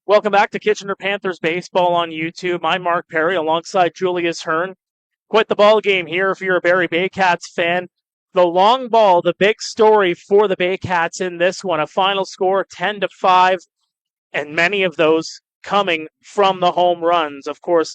Welcome back to Kitchener Panthers Baseball on YouTube. I'm Mark Perry alongside Julius Hern. Quite the ball game here if you're a Barrie Baycats fan. The long ball, the big story for the Baycats in this one. A final score 10-5, and many of those coming from the home runs. Of course,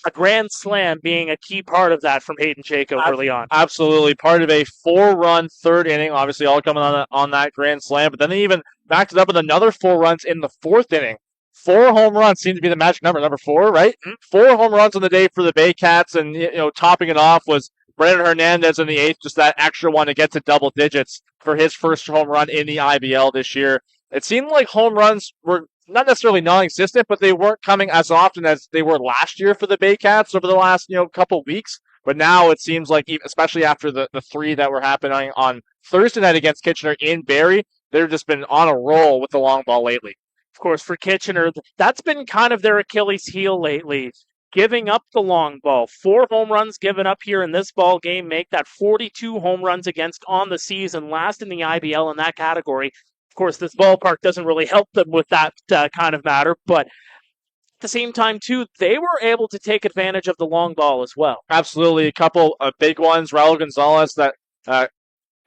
a grand slam being a key part of that from Hayden Jaco early on. Absolutely. Part of a 4-run third inning, obviously all coming on that grand slam, but then they even backed it up with another 4 runs in the 4th inning. 4 home runs seemed to be the magic number 4, right? Mm-hmm. 4 home runs on the day for the Baycats, and topping it off was Brandon Hernandez in the 8th, just that extra one to get to double digits for his first home run in the IBL this year. It seemed like home runs were not necessarily non-existent, but they weren't coming as often as they were last year for the Baycats over the last couple weeks. But now it seems like, especially after the 3 that were happening on Thursday night against Kitchener in Barrie, they've just been on a roll with the long ball lately. Of course, for Kitchener, that's been kind of their Achilles heel lately, giving up the long ball. 4 home runs given up here in this ball game make that 42 home runs against on the season, last in the IBL in that category. Of course, this ballpark doesn't really help them with that kind of matter, but at the same time, too, they were able to take advantage of the long ball as well. Absolutely. A couple of big ones. Raul Gonzalez that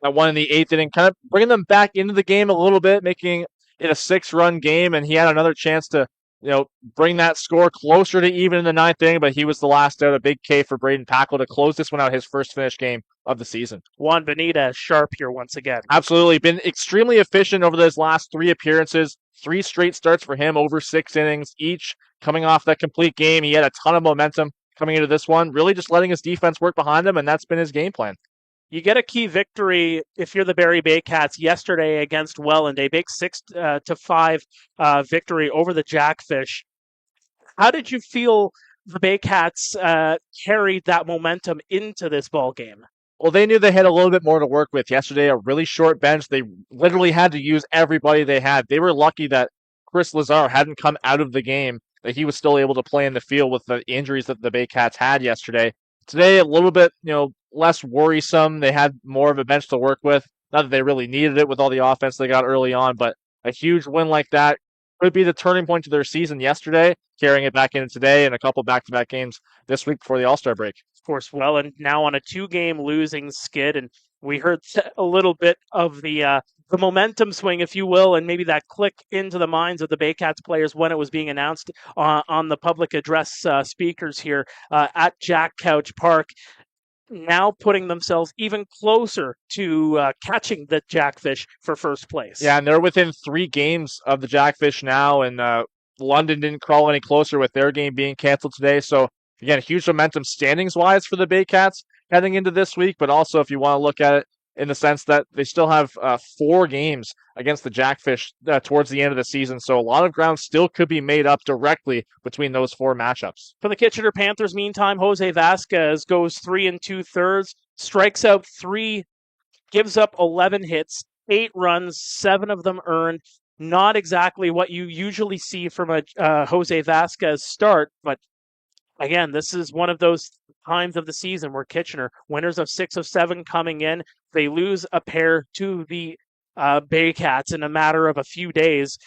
won in the 8th inning, kind of bringing them back into the game a little bit, making it a 6-run game, and he had another chance to bring that score closer to even in the 9th inning, but he was the last out. A big K for Braden Packle to close this one out, his first finished game of the season. Juan Benitez sharp here once again. Absolutely. Been extremely efficient over those last 3 appearances. 3 straight starts for him over 6 innings each. Coming off that complete game, he had a ton of momentum coming into this one, really just letting his defense work behind him, and that's been his game plan. You get a key victory if you're the Barrie Baycats yesterday against Welland, a big 6-5 victory over the Jackfish. How did you feel the Baycats carried that momentum into this ball game? Well, they knew they had a little bit more to work with yesterday. A really short bench. They literally had to use everybody they had. They were lucky that Chris Lazar hadn't come out of the game, that he was still able to play in the field with the injuries that the Baycats had yesterday. Today, a little bit, less worrisome. They had more of a bench to work with. Not that they really needed it with all the offense they got early on, but a huge win like that could be the turning point to their season yesterday, carrying it back into today and a couple back-to-back games this week before the All-Star break. Of course, Welland now on a 2-game losing skid, and we heard a little bit of the momentum swing, if you will, and maybe that click into the minds of the Baycats players when it was being announced on the public address speakers here at Jack Couch Park. Now putting themselves even closer to catching the Jackfish for first place. Yeah, and they're within 3 games of the Jackfish now, and London didn't crawl any closer with their game being canceled today. So, again, huge momentum standings-wise for the Baycats heading into this week, but also if you want to look at it in the sense that they still have 4 games against the Jackfish towards the end of the season. So a lot of ground still could be made up directly between those 4 matchups. For the Kitchener Panthers, meantime, Jose Vasquez goes 3 2/3, strikes out 3, gives up 11 hits, 8 runs, 7 of them earned. Not exactly what you usually see from a Jose Vasquez start, but again, this is one of those times of the season where Kitchener, winners of 6 of 7 coming in, they lose a pair to the Baycats in a matter of a few days.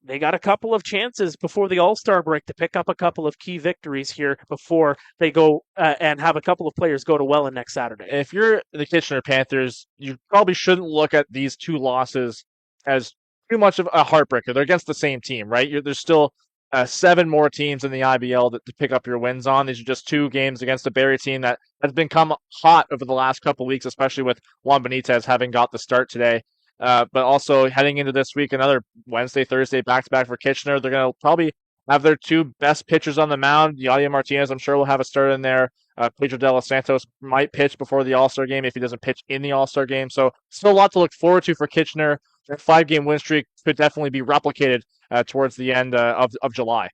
They got a couple of chances before the All-Star break to pick up a couple of key victories here before they go and have a couple of players go to Welland next Saturday. If you're the Kitchener Panthers, you probably shouldn't look at these 2 losses as too much of a heartbreaker. They're against the same team, right? There's still 7 more teams in the IBL to pick up your wins on. These are just 2 games against a Barrie team that has become hot over the last couple of weeks, especially with Juan Benitez having got the start today. But also heading into this week, another Wednesday, Thursday back-to-back for Kitchener. They're going to probably have their 2 best pitchers on the mound. Yadier Martinez, I'm sure, will have a start in there. Pedro De Los Santos might pitch before the All-Star game if he doesn't pitch in the All-Star game. So still a lot to look forward to for Kitchener. Their 5-game win streak could definitely be replicated towards the end of July.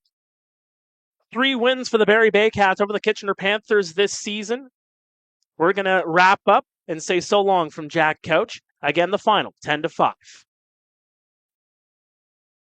3 wins for the Barrie Baycats over the Kitchener Panthers this season. We're going to wrap up and say so long from Jack Couch. Again, the final, 10-5.